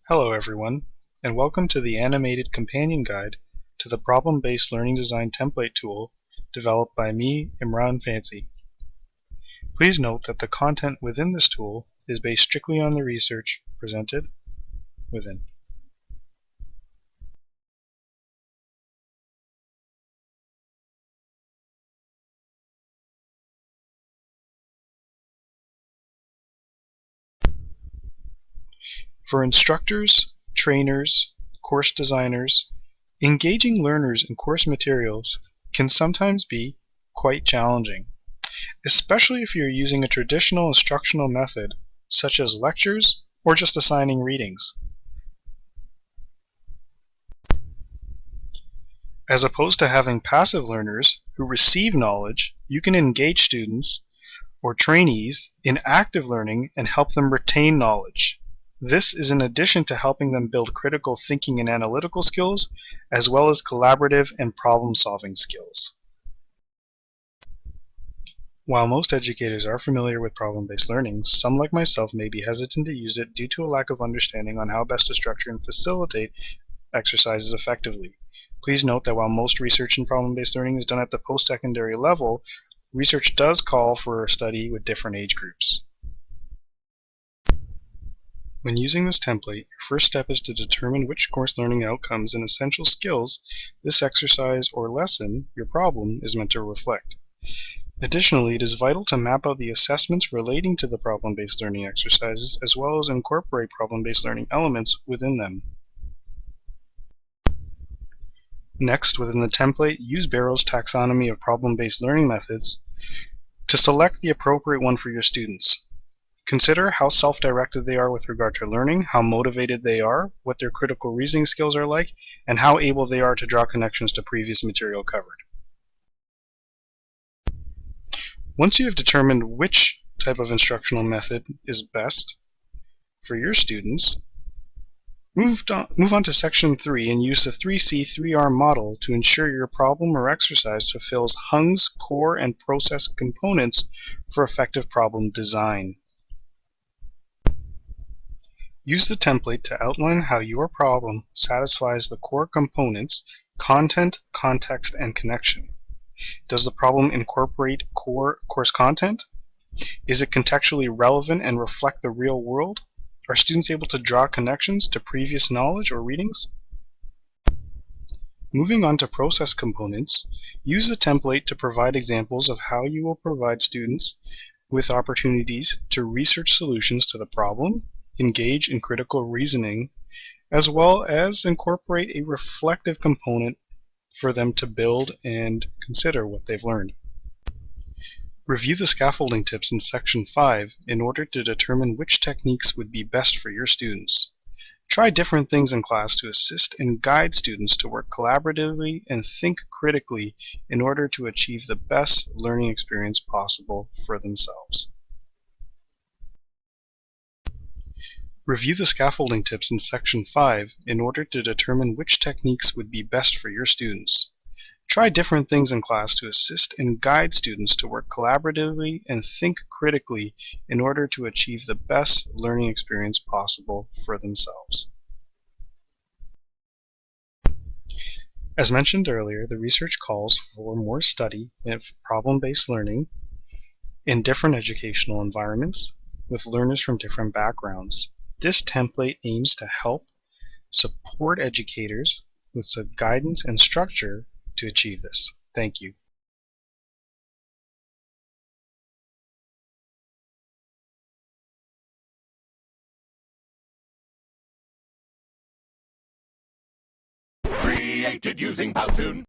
Hello everyone, and welcome to the animated companion guide to the problem-based learning design template tool developed by me, Imran Fancy. Please note that the content within this tool is based strictly on the research presented within. For instructors, trainers, course designers, engaging learners in course materials can sometimes be quite challenging, especially if you're using a traditional instructional method such as lectures or just assigning readings. As opposed to having passive learners who receive knowledge, you can engage students or trainees in active learning and help them retain knowledge. This is in addition to helping them build critical thinking and analytical skills, as well as collaborative and problem-solving skills. While most educators are familiar with problem-based learning, some like myself may be hesitant to use it due to a lack of understanding on how best to structure and facilitate exercises effectively. Please note that while most research in problem-based learning is done at the post-secondary level, research does call for a study with different age groups. When using this template, your first step is to determine which course learning outcomes and essential skills this exercise or lesson, your problem, is meant to reflect. Additionally, it is vital to map out the assessments relating to the problem-based learning exercises, as well as incorporate problem-based learning elements within them. Next, within the template, use Barrow's taxonomy of problem-based learning methods to select the appropriate one for your students. Consider how self-directed they are with regard to learning, how motivated they are, what their critical reasoning skills are like, and how able they are to draw connections to previous material covered. Once you have determined which type of instructional method is best for your students, move on to section 3 and use the 3C3R model to ensure your problem or exercise fulfills Hung's core and process components for effective problem design. Use the template to outline how your problem satisfies the core components: content, context, and connection. Does the problem incorporate core course content? Is it contextually relevant and reflect the real world? Are students able to draw connections to previous knowledge or readings? Moving on to process components, use the template to provide examples of how you will provide students with opportunities to research solutions to the problem, engage in critical reasoning, as well as incorporate a reflective component for them to build and consider what they've learned. Review the scaffolding tips in section 5 in order to determine which techniques would be best for your students. Try different things in class to assist and guide students to work collaboratively and think critically in order to achieve the best learning experience possible for themselves. Review the scaffolding tips in section 5 in order to determine which techniques would be best for your students. Try different things in class to assist and guide students to work collaboratively and think critically in order to achieve the best learning experience possible for themselves. As mentioned earlier, the research calls for more study of problem-based learning in different educational environments with learners from different backgrounds. This template aims to help support educators with some guidance and structure to achieve this. Thank you. Created using Powtoon.